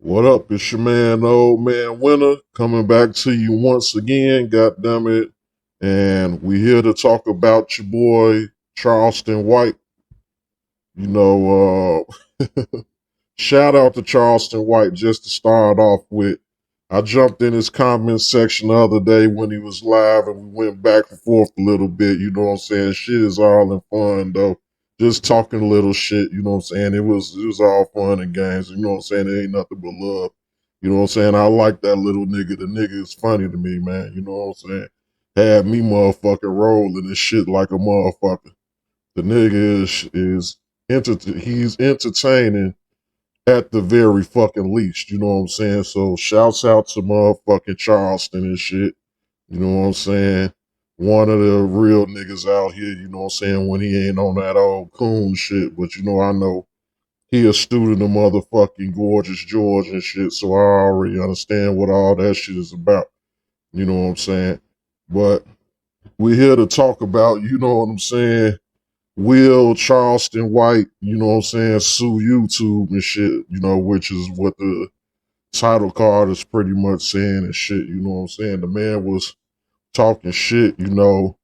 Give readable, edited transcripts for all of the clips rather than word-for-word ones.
What up? It's your man, Ole Man Winter, coming back to you once again, goddammit. And we here to talk about your boy, Charleston White. You know, shout out to Charleston White just to start off with. I jumped in his comment section the other day when he was live and we went back and forth a little bit, you know what I'm saying? Shit is all in fun though. Just talking a little shit, you know what I'm saying? It was all fun and games, you know what I'm saying? It ain't nothing but love. You know what I'm saying? I like that little nigga. The nigga is funny to me, man. You know what I'm saying? Had me motherfucking rolling and shit like a motherfucker. The nigga he's entertaining at the very fucking least, you know what I'm saying? So shouts out to motherfucking Charleston and shit, you know what I'm saying? One of the real niggas out here, you know what I'm saying, when he ain't on that old coon shit, but you know, I know he a student of motherfucking Gorgeous George and shit, so I already understand what all that shit is about, you know what I'm saying? But we're here to talk about, you know what I'm saying, will Charleston White, you know what I'm saying, sue YouTube and shit, you know, which is what the title card is pretty much saying and shit, you know what I'm saying? The man was talking shit, you know,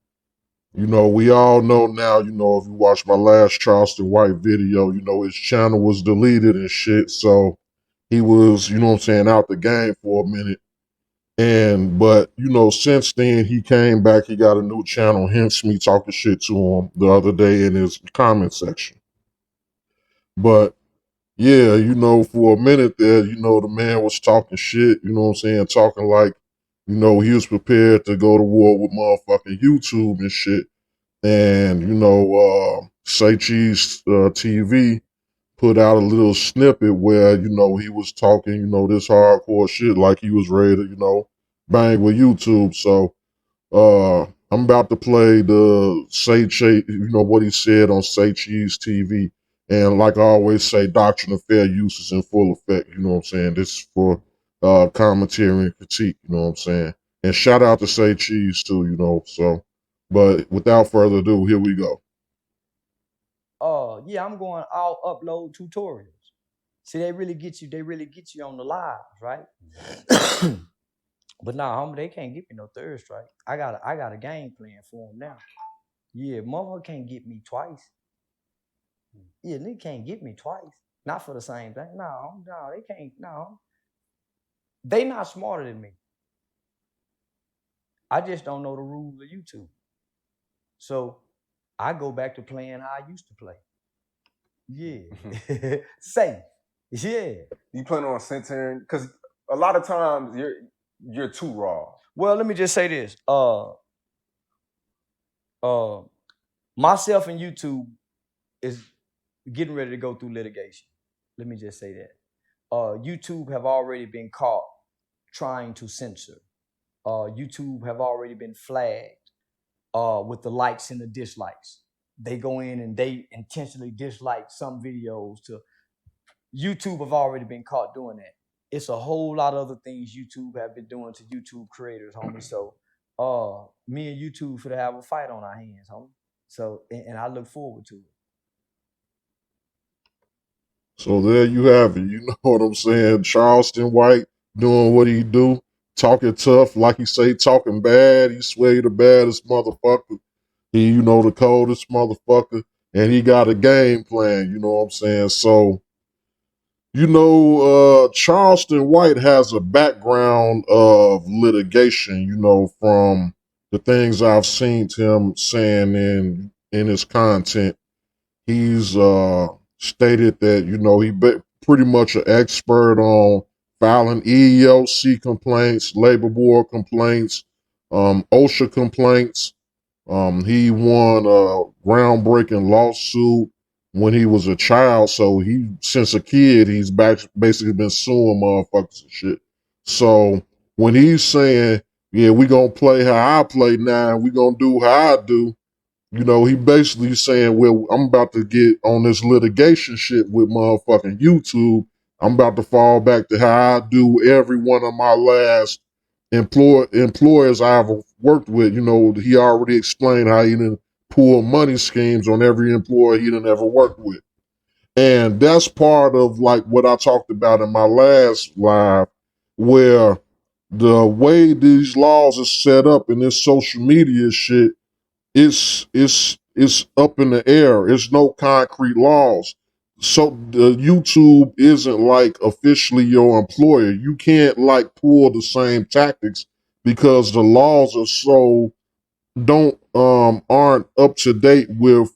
we all know now, you know, if you watch my last Charleston White video, you know, his channel was deleted and shit, so he was, you know what I'm saying, out the game for a minute. But, you know, since then, he came back, he got a new channel, hence me talking shit to him the other day in his comment section. But, yeah, you know, for a minute there, you know, the man was talking shit, you know what I'm saying, talking like, you know, he was prepared to go to war with motherfucking YouTube and shit. And, you know, Say Cheese TV put out a little snippet where, you know, he was talking, you know, this hardcore shit like he was ready to, you know, bang with YouTube. So I'm about to play the Say Cheese, you know, what he said on Say Cheese TV. And like I always say, doctrine of fair use is in full effect, you know what I'm saying? This is for commentary and critique, you know what I'm saying? And shout out to Say Cheese too, you know, so. But without further ado, here we go. Yeah, I'm going, I'll upload tutorials. See, they really get you on the lives, right? But nah, homie, they can't get me no third strike. I got a game plan for them now. Yeah, motherfucker can't get me twice. Yeah, they can't get me twice. Not for the same thing. No, they can't. No. They not smarter than me. I just don't know the rules of YouTube. So I go back to playing how I used to play. Yeah. Safe. Yeah. You plan on centering? Because a lot of times you're too raw. Well, let me just say this. Myself and YouTube is getting ready to go through litigation. Let me just say that. YouTube have already been caught trying to censor. YouTube have already been flagged with the likes and the dislikes. They go in and they intentionally dislike some videos to YouTube have already been caught doing that. It's a whole lot of other things YouTube have been doing to YouTube creators, homie. So me and YouTube should have a fight on our hands, homie. So and I look forward to it. So there you have it. You know what I'm saying? Charleston White doing what he do, talking tough, like he say, talking bad. He swear he the baddest motherfucker. He, you know, the coldest motherfucker. And he got a game plan, you know what I'm saying? So, you know, Charleston White has a background of litigation, you know, from the things I've seen him saying in his content. He's stated that, you know, pretty much an expert on filing EEOC complaints, labor board complaints, OSHA complaints. He won a groundbreaking lawsuit when he was a child. So since a kid, he's basically been suing motherfuckers and shit. So when he's saying, yeah, we gonna play how I play now, we gonna do how I do, you know, he basically saying, well, I'm about to get on this litigation shit with motherfucking YouTube. I'm about to fall back to how I do every one of my last employers I've worked with. You know, he already explained how he didn't pull money schemes on every employer he didn't ever work with. And that's part of like what I talked about in my last live, where the way these laws are set up in this social media shit, it's up in the air. It's no concrete laws. So the YouTube isn't like officially your employer. You can't like pull the same tactics because the laws are so don't aren't up to date with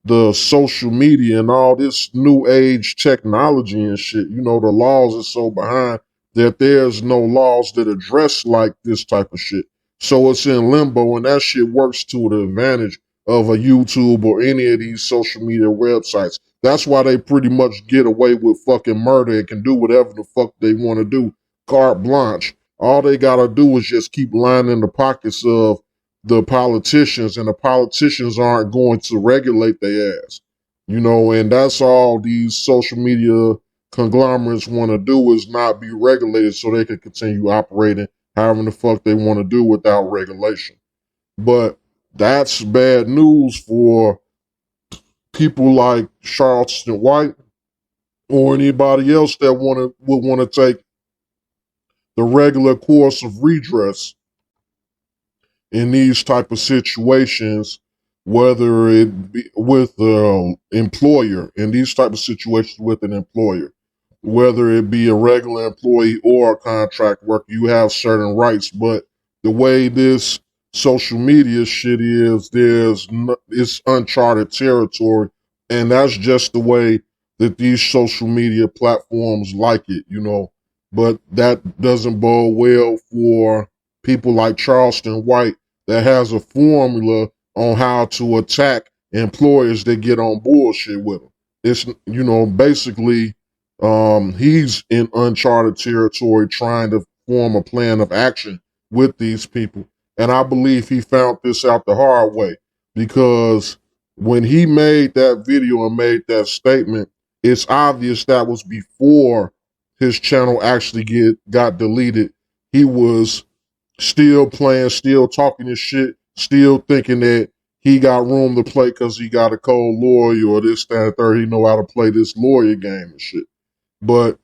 the social media and all this new age technology and shit. You know, the laws are so behind that there's no laws that address like this type of shit. So it's in limbo, and that shit works to the advantage of a YouTube or any of these social media websites. That's why they pretty much get away with fucking murder and can do whatever the fuck they want to do. Carte blanche. All they gotta do is just keep lining the pockets of the politicians, and the politicians aren't going to regulate their ass. You know, and that's all these social media conglomerates want to do, is not be regulated so they can continue operating however the fuck they want to do without regulation. But that's bad news for people like Charleston White or anybody else that would want to take the regular course of redress in these type of situations, whether it be with the employer, in these type of situations with an employer, whether it be a regular employee or a contract worker, you have certain rights. But the way this social media shit is, it's uncharted territory, and that's just the way that these social media platforms like it, you know. But that doesn't bode well for people like Charleston White, that has a formula on how to attack employers that get on bullshit with him. It's, you know, basically, he's in uncharted territory trying to form a plan of action with these people. And I believe he found this out the hard way, because when he made that video and made that statement, it's obvious that was before his channel actually got deleted. He was still playing, still talking his shit, still thinking that he got room to play because he got a cold lawyer or this, that, and third. He know how to play this lawyer game and shit. But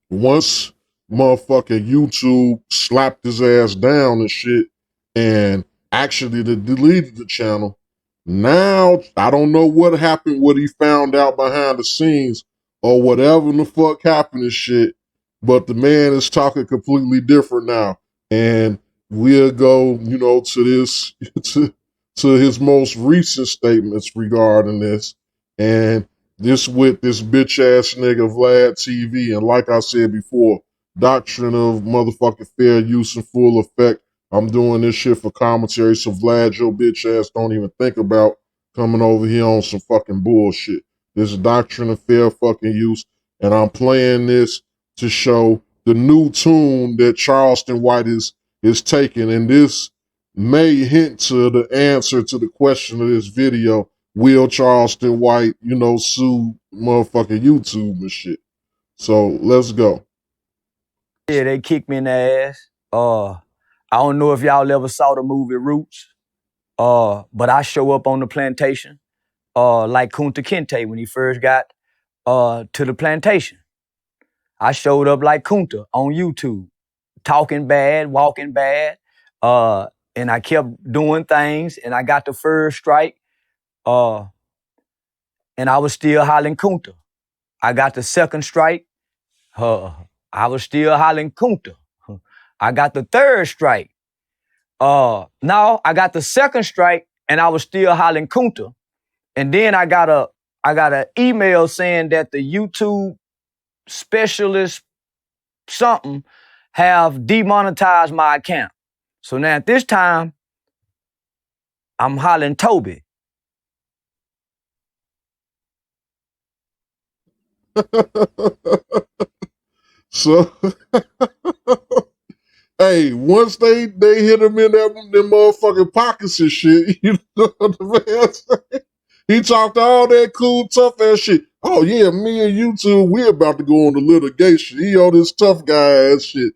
once motherfucking YouTube slapped his ass down and shit and actually deleted the channel, now I don't know what happened, what he found out behind the scenes or whatever the fuck happened and shit, but the man is talking completely different now. And we'll go, you know, to this, to his most recent statements regarding this. And this with this bitch ass nigga Vlad TV. And like I said before, doctrine of motherfucking fair use in full effect. I'm doing this shit for commentary, so Vlad, your bitch ass don't even think about coming over here on some fucking bullshit. This is doctrine of fair fucking use, and I'm playing this to show the new tune that Charleston White is taking, and this may hint to the answer to the question of this video. Will Charleston White, you know, sue motherfucking YouTube and shit? So let's go. Yeah, they kicked me in the ass. I don't know if y'all ever saw the movie Roots. But I show up on the plantation, like Kunta Kinte when he first got to the plantation. I showed up like Kunta on YouTube, talking bad, walking bad, and I kept doing things, and I got the first strike, and I was still hollering Kunta. I got the second strike, I was still hollering Kunta. I got the third strike. Now I got the second strike, and I was still hollering Kunta. And then I got an email saying that the YouTube specialist something have demonetized my account. So now at this time, I'm hollering Tobey. So, hey, once they hit him in them motherfucking pockets and shit, you know what the man say? He talked all that cool, tough ass shit. Oh yeah, me and YouTube, we about to go on the litigation. He on this tough guy ass shit.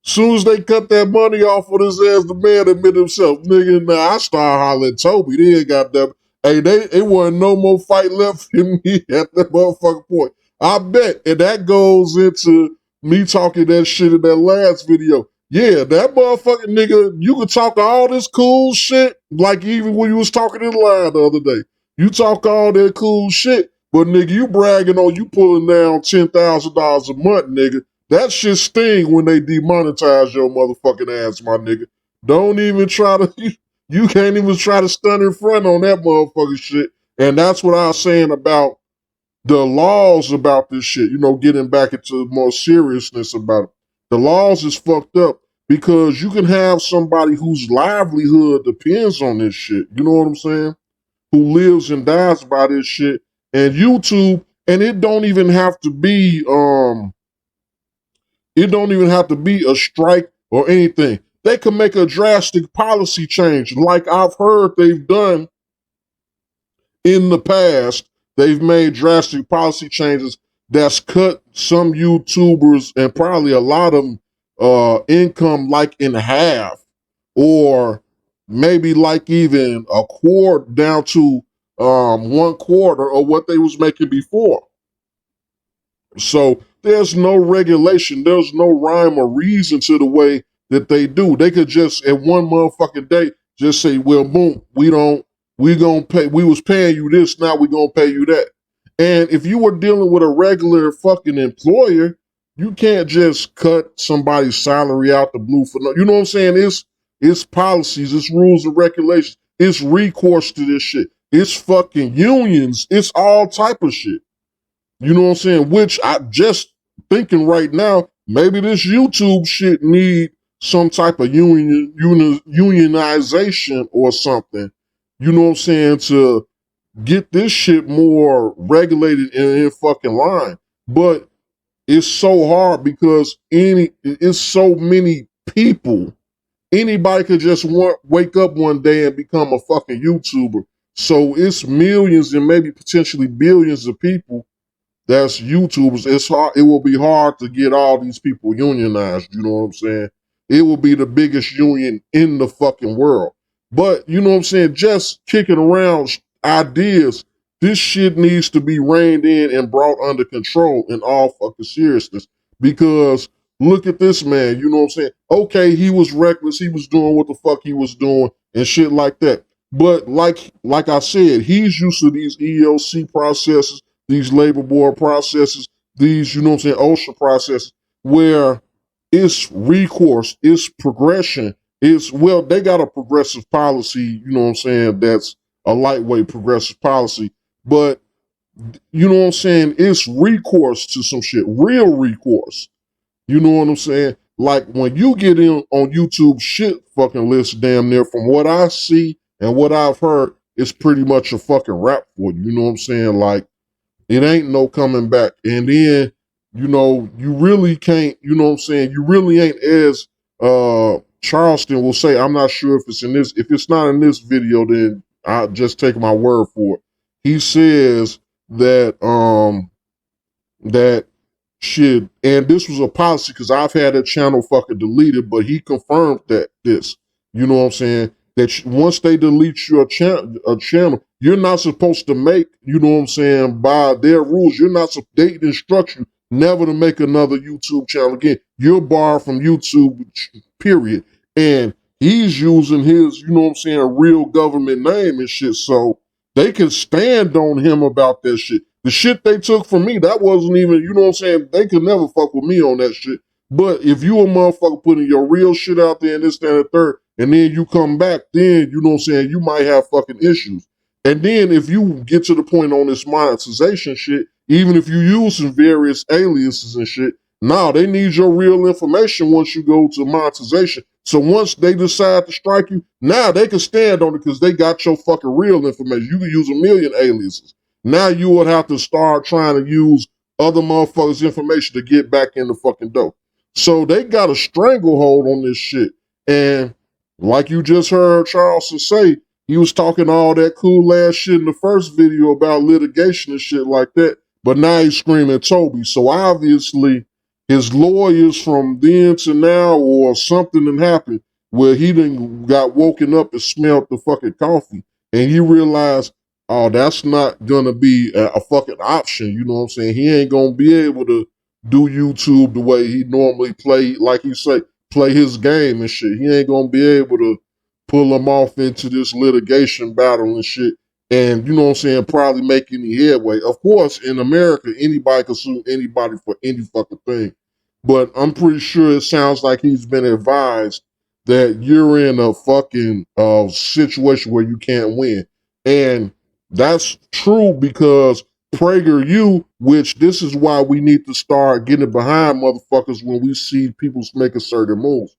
Soon as they cut that money off of his ass, the man admitted himself, nigga, nah, I started hollering Tobey. Then goddamn, Hey, it wasn't no more fight left in me at that motherfucking point. I bet, and that goes into me talking that shit in that last video. Yeah, that motherfucking nigga, you could talk all this cool shit, like even when you was talking in line the other day. You talk all that cool shit, but nigga, you bragging on you pulling down $10,000 a month, nigga. That shit sting when they demonetize your motherfucking ass, my nigga. Don't even try to, you can't even try to stun in front on that motherfucking shit. And that's what I was saying about the laws about this shit, you know, getting back into more seriousness about it. The laws is fucked up because you can have somebody whose livelihood depends on this shit. You know what I'm saying? Who lives and dies by this shit. And YouTube, and it don't even have to be a strike or anything. They can make a drastic policy change, like I've heard they've done in the past. They've made drastic policy changes that's cut some YouTubers and probably a lot of them income like in half, or maybe like even a quarter, down to 1/4 of what they was making before. So there's no regulation, there's no rhyme or reason to the way that they do. They could just at one motherfucking day just say, well, boom, we gonna pay, we was paying you this, now we gonna pay you that. And if you were dealing with a regular fucking employer, you can't just cut somebody's salary out the blue for no, you know what I'm saying? It's policies, it's rules and regulations, it's recourse to this shit. It's fucking unions, it's all type of shit. You know what I'm saying? Which I just thinking right now, maybe this YouTube shit need some type of unionization or something. You know what I'm saying? To get this shit more regulated and in fucking line. But it's so hard because it's so many people. Anybody could just wake up one day and become a fucking YouTuber. So it's millions and maybe potentially billions of people that's YouTubers. It's hard. It will be hard to get all these people unionized. You know what I'm saying? It will be the biggest union in the fucking world. But you know what I'm saying? Just kicking around ideas. This shit needs to be reined in and brought under control in all fucking seriousness. Because look at this man. You know what I'm saying? Okay, he was reckless. He was doing what the fuck he was doing and shit like that. But like I said, he's used to these ELC processes, these labor board processes, these, you know what I'm saying, OSHA processes, where it's recourse, it's progression, it's, well, they got a progressive policy, you know what I'm saying, that's a lightweight progressive policy, but, you know what I'm saying, it's recourse to some shit, real recourse. You know what I'm saying? Like when you get in on YouTube shit fucking list, damn near, from what I see and what I've heard, it's pretty much a fucking rap for you. You know what I'm saying? Like, it ain't no coming back. And then, you know, you really can't, you know what I'm saying? You really ain't, as Charleston will say, I'm not sure if it's in this, if it's not in this video, then I'll just take my word for it. He says that, that shit, and this was a policy because I've had that channel fucking deleted, but he confirmed that this, you know what I'm saying, that once they delete your channel, you're not supposed to make, you know what I'm saying, by their rules, you're not, they instruct you never to make another YouTube channel again. You're barred from YouTube, period. And he's using his, you know what I'm saying, real government name and shit, so they can stand on him about that shit. The shit they took from me, that wasn't even, you know what I'm saying, they could never fuck with me on that shit. But if you a motherfucker putting your real shit out there and this, that, and the third, and then you come back, then, you know what I'm saying, you might have fucking issues. And then if you get to the point on this monetization shit, even if you use some various aliases and shit, now they need your real information once you go to monetization. So once they decide to strike you, now they can stand on it because they got your fucking real information. You can use a million aliases. Now you would have to start trying to use other motherfuckers' information to get back in the fucking dough. So they got a stranglehold on this shit. And like you just heard Charleston say, he was talking all that cool ass shit in the first video about litigation and shit like that. But now he's screaming Tobey. So obviously his lawyers from then to now, or something that happened where he done got woken up and smelled the fucking coffee. And he realized oh, that's not gonna be a fucking option. You know what I'm saying? He ain't gonna be able to do YouTube the way he normally play, like you say, play his game and shit. He ain't gonna be able to pull him off into this litigation battle and shit. And you know what I'm saying, probably make any headway. Of course, in America, anybody can sue anybody for any fucking thing. But I'm pretty sure it sounds like he's been advised that you're in a fucking situation where you can't win. And that's true because PragerU, which this is why we need to start getting behind motherfuckers when we see people making certain moves.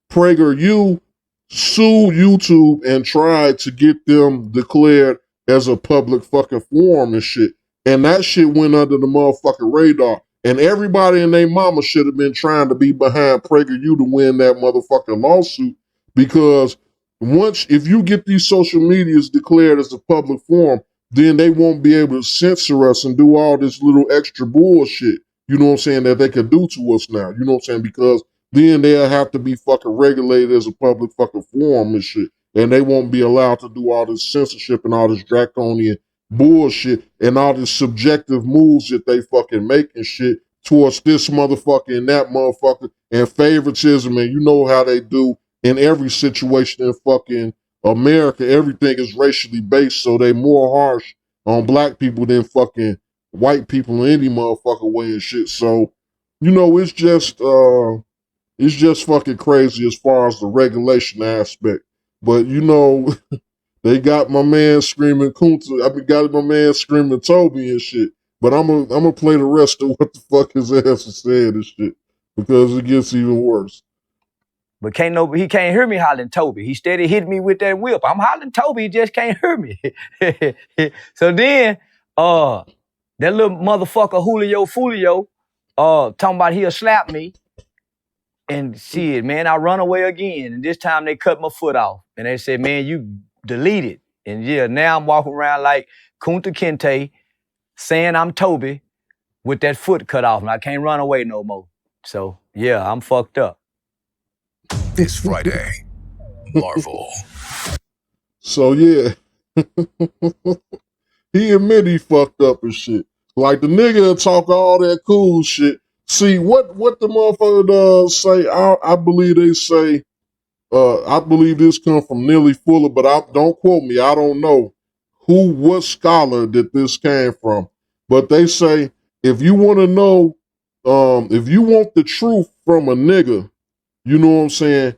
PragerU sued YouTube and tried to get them declared as a public fucking forum and shit. And that shit went under the motherfucking radar. And everybody and their mama should have been trying to be behind PragerU to win that motherfucking lawsuit because once, if you get these social medias declared as a public forum, then they won't be able to censor us and do all this little extra bullshit, you know what I'm saying, that they could do to us now, you know what I'm saying, because then they'll have to be fucking regulated as a public fucking forum and shit, and they won't be allowed to do all this censorship and all this draconian bullshit and all this subjective moves that they fucking make and shit towards this motherfucker and that motherfucker and favoritism, and you know how they do in every situation in fucking America. Everything is racially based, so they more harsh on black people than fucking white people in any motherfucking way and shit. So, you know, it's just fucking crazy as far as the regulation aspect. But you know, they got my man screaming Kunta. I mean, got my man screaming Tobey and shit. But I'm gonna play the rest of what the fuck his ass is saying and shit because it gets even worse. But he can't hear me hollering Tobey. He steady hitting me with that whip. I'm hollering Tobey, he just can't hear me. So then, that little motherfucker Julio Fulio, talking about he'll slap me. And shit, man, I run away again. And this time they cut my foot off. And they said, man, you deleted. And yeah, now I'm walking around like Kunta Kinte saying I'm Tobey with that foot cut off. And I can't run away no more. So yeah, I'm fucked up. This Friday, Marvel. So yeah, he admit he fucked up and shit. Like the nigga talk all that cool shit. See what the motherfucker does say. I believe they say. I believe this come from Neely Fuller, but don't quote me. I don't know what scholar that this came from. But they say if you want to know, if you want the truth from a nigga, you know what I'm saying?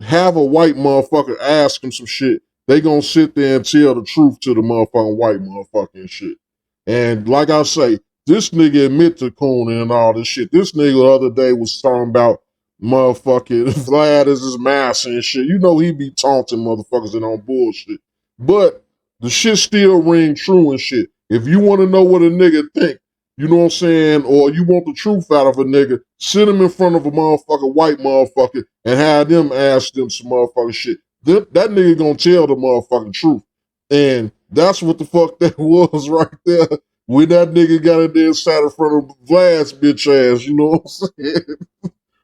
Have a white motherfucker ask him some shit. They gonna sit there and tell the truth to the motherfucking white motherfucker and shit. And like I say, this nigga admit to cooning and all this shit. This nigga the other day was talking about motherfucking Vlad is his master and shit. You know he be taunting motherfuckers and on bullshit. But the shit still ring true and shit. If you want to know what a nigga think, you know what I'm saying, or you want the truth out of a nigga, sit him in front of a motherfucking white motherfucker and have them ask them some motherfucking shit. That nigga gonna tell the motherfucking truth. And that's what the fuck that was right there when that nigga got in there and sat in front of Vlad's bitch ass, you know what I'm saying?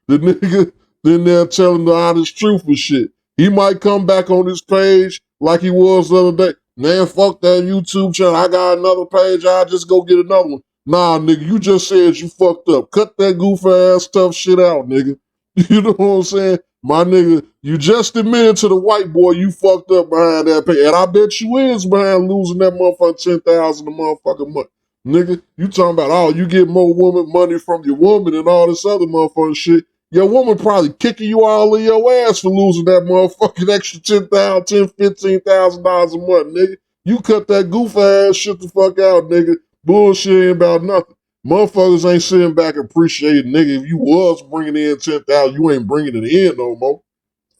The nigga then there telling the honest truth and shit. He might come back on his page like he was the other day. Man, fuck that YouTube channel. I got another page. I'll just go get another one. Nah, nigga, you just said you fucked up. Cut that goof ass tough shit out, nigga. You know what I'm saying? My nigga, you just admitted to the white boy you fucked up behind that page. And I bet you is behind losing that motherfucking $10,000 a motherfucking month. Nigga, you talking about, oh, you get more woman money from your woman and all this other motherfucking shit. Your woman probably kicking you all in your ass for losing that motherfucking extra $15,000 a month, nigga. You cut that goof ass shit the fuck out, nigga. Bullshit ain't about nothing. Motherfuckers ain't sitting back appreciating, nigga. If you was bringing in 10,000, you ain't bringing it in no more.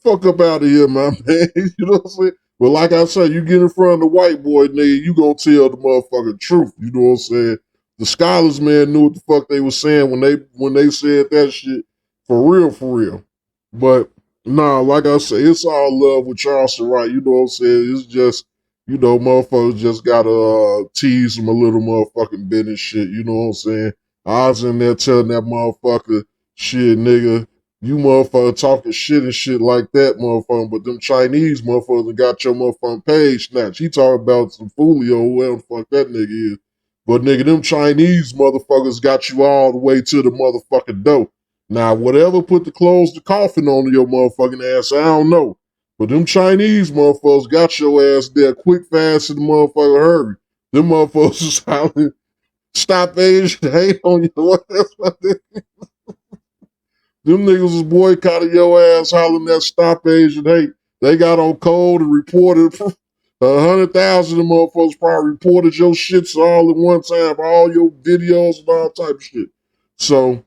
Fuck up out of here, my man. You know what I'm saying? But like I said, you get in front of the white boy, nigga, you gonna tell the motherfucking truth. You know what I'm saying? The scholars, man, knew what the fuck they was saying when they said that shit. For real. But nah, like I say, it's all love with Charleston, right? You know what I'm saying? It's just, you know, motherfuckers just gotta tease them a little motherfucking bit and shit. You know what I'm saying? I was in there telling that motherfucker, shit, nigga, you motherfucker talking shit and shit like that, motherfucker. But them Chinese motherfuckers got your motherfucking page snatched. He talking about some Folio, whoever the fuck that nigga is. But nigga, them Chinese motherfuckers got you all the way to the motherfucking door. Now, whatever put the close the coffin on your motherfucking ass, I don't know. But them Chinese motherfuckers got your ass there quick, fast, in the motherfucking hurry. Them motherfuckers is hollering, stop Asian hate on your ass. Them niggas was boycotting your ass, hollering that stop Asian hate. They got on cold and reported 100,000 of them motherfuckers probably reported your shits all at one time, all your videos and all type of shit. So,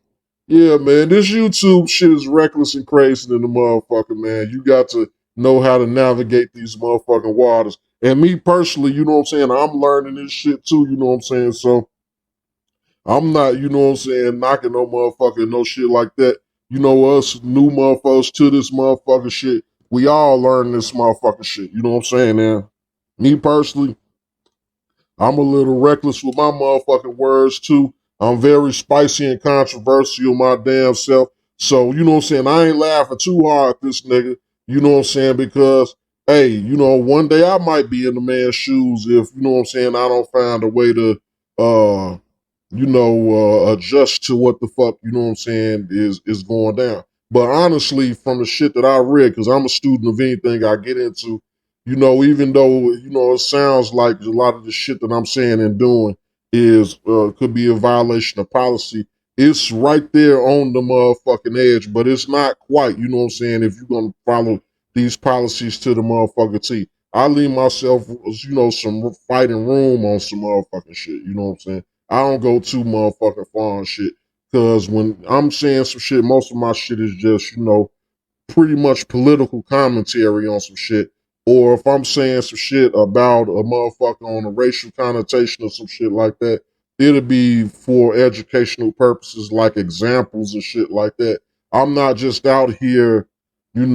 yeah, man, this YouTube shit is reckless and crazy than the motherfucker, man. You got to know how to navigate these motherfucking waters. And me personally, you know what I'm saying, I'm learning this shit too, you know what I'm saying? So, I'm not, you know what I'm saying, knocking no motherfucker, no shit like that. You know, us new motherfuckers to this motherfucking shit, we all learn this motherfucking shit. You know what I'm saying, man? Me personally, I'm a little reckless with my motherfucking words too. I'm very spicy and controversial my damn self. So, you know what I'm saying, I ain't laughing too hard at this nigga. You know what I'm saying? Because, hey, you know, one day I might be in the man's shoes if, you know what I'm saying, I don't find a way to, adjust to what the fuck, you know what I'm saying, is going down. But honestly, from the shit that I read, because I'm a student of anything I get into, you know, even though, you know, it sounds like a lot of the shit that I'm saying and doing is, could be a violation of policy, it's right there on the motherfucking edge, but it's not quite, you know what I'm saying, if you're going to follow these policies to the motherfucking T. I leave myself, you know, some fighting room on some motherfucking shit, you know what I'm saying? I don't go too motherfucking far on shit. Because when I'm saying some shit, most of my shit is just, you know, pretty much political commentary on some shit. Or if I'm saying some shit about a motherfucker on a racial connotation or some shit like that, it'll be for educational purposes, like examples and shit like that. I'm not just out here, using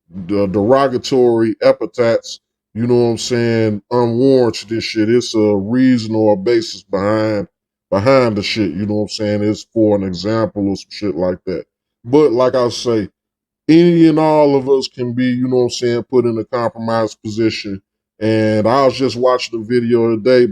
the derogatory epithets, you know what I'm saying, unwarranted and shit. It's a reason or a basis behind the shit, you know what I'm saying? It's for an example or some shit like that. But like I say, any and all of us can be, you know what I'm saying, put in a compromised position. And I was just watching a video today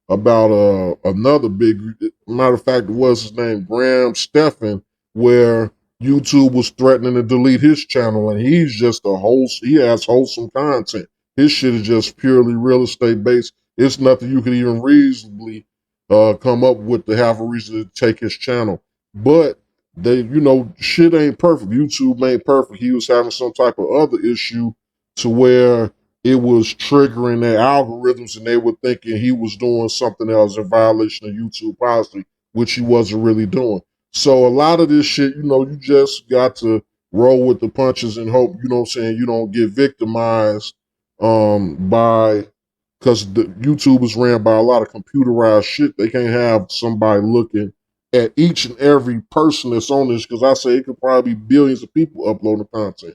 about another big, matter of fact, it was his name, Graham Stephan, where YouTube was threatening to delete his channel, and he's just a host. He has wholesome content. His shit is just purely real estate based. It's nothing you could even reasonably come up with to have a reason to take his channel. But they, you know, shit ain't perfect. YouTube ain't perfect. He was having some type of other issue to where it was triggering their algorithms and they were thinking he was doing something else in violation of YouTube policy, which he wasn't really doing. So a lot of this shit, you know, you just got to roll with the punches and hope, you know what I'm saying, you don't get victimized by, because the YouTube is ran by a lot of computerized shit. They can't have somebody looking at each and every person that's on this, because I say it could probably be billions of people uploading content.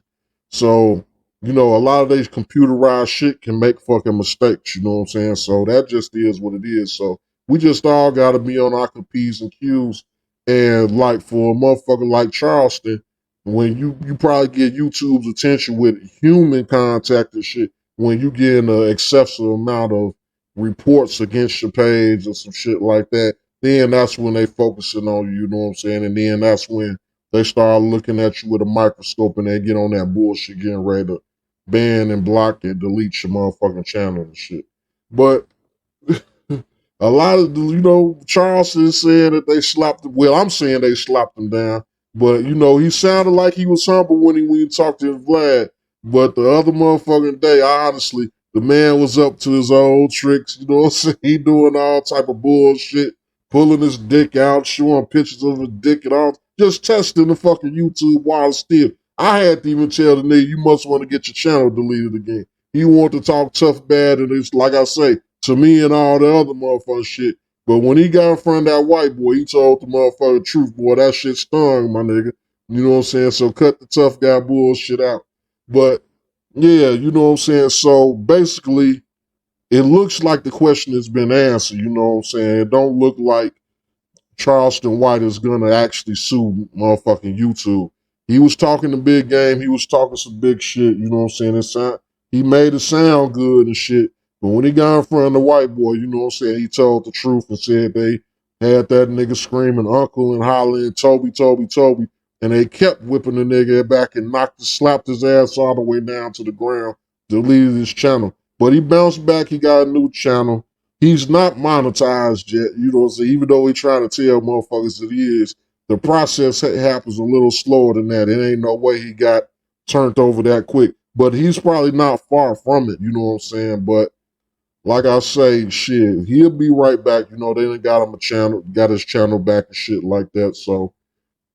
So, you know, a lot of these computerized shit can make fucking mistakes, you know what I'm saying? So that just is what it is. So we just all got to be on our P's and Q's. And like for a motherfucker like Charleston, when you probably get YouTube's attention with human contact and shit, when you get an excessive amount of reports against your page or some shit like that, then that's when they focusing on you, you know what I'm saying? And then that's when they start looking at you with a microscope and they get on that bullshit, getting ready to ban and block and delete your motherfucking channel and shit. But a lot of, you know, Charleston said that they slapped him. Well, I'm saying they slapped him down. But, you know, he sounded like he was humble when he talked to Vlad. But the other motherfucking day, honestly, the man was up to his old tricks. You know what I'm saying? He doing all type of bullshit, pulling his dick out, showing pictures of his dick and all, just testing the fucking YouTube while still. I had to even tell the nigga, you must want to get your channel deleted again. He wanted to talk tough, bad, and it's like I say, to me and all the other motherfucking shit. But when he got in front of that white boy, he told the motherfucking truth, boy, that shit stung, my nigga. You know what I'm saying? So cut the tough guy bullshit out. But, yeah, you know what I'm saying? So, basically, it looks like the question has been answered, you know what I'm saying? It don't look like Charleston White is gonna actually sue motherfucking YouTube. He was talking the big game. He was talking some big shit. You know what I'm saying? He made it sound good and shit. But when he got in front of the white boy, you know what I'm saying? He told the truth and said they had that nigga screaming uncle and hollering Tobey, Tobey, Tobey. And they kept whipping the nigga back and slapped his ass all the way down to the ground, deleted his channel. But he bounced back. He got a new channel. He's not monetized yet, you know what I'm saying? Even though he's trying to tell motherfuckers that he is, the process happens a little slower than that. It ain't no way he got turned over that quick. But he's probably not far from it, you know what I'm saying? But like I say, shit, he'll be right back. You know, they done got him a channel, got his channel back and shit like that. So,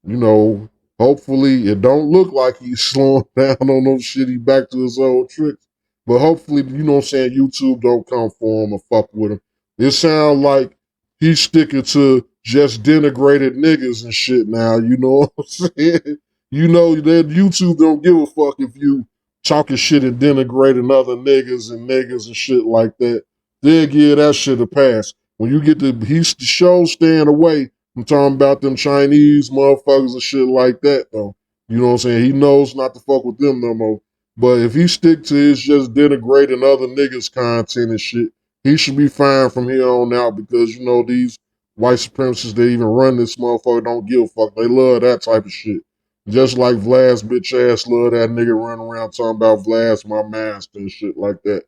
you know, hopefully it don't look like he's slowing down on those shit. He back to his old tricks. But hopefully, you know what I'm saying, YouTube don't come for him or fuck with him. It sounds like he's sticking to just denigrated niggas and shit now, you know what I'm saying? You know that YouTube don't give a fuck if you talking shit and denigrating other niggas and shit like that. They'll give that shit a pass. When you get the show staying away, I'm talking about them Chinese motherfuckers and shit like that, though. You know what I'm saying? He knows not to fuck with them no more. But if he stick to his just denigrating other niggas content and shit, he should be fine from here on out because, you know, these white supremacists that even run this motherfucker don't give a fuck. They love that type of shit. Just like Vlad's bitch ass love that nigga running around talking about Vlad's my master and shit like that.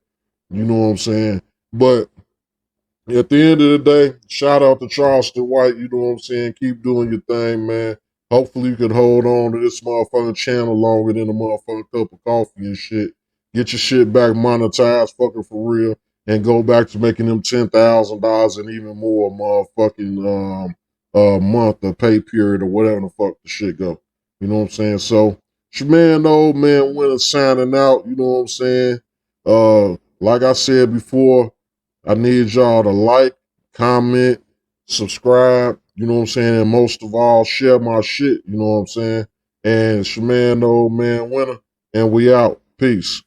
You know what I'm saying? But at the end of the day, shout out to Charleston White. You know what I'm saying? Keep doing your thing, man. Hopefully you can hold on to this motherfucking channel longer than a motherfucking cup of coffee and shit. Get your shit back monetized fucking for real and go back to making them $10,000 and even more motherfucking month or pay period or whatever the fuck the shit go. You know what I'm saying? So it's your man, Ole Man Winter signing out. You know what I'm saying? Like I said before, I need y'all to like, comment, subscribe, you know what I'm saying? And most of all, share my shit, you know what I'm saying? And it's your man, Ole Man Winter, and we out. Peace.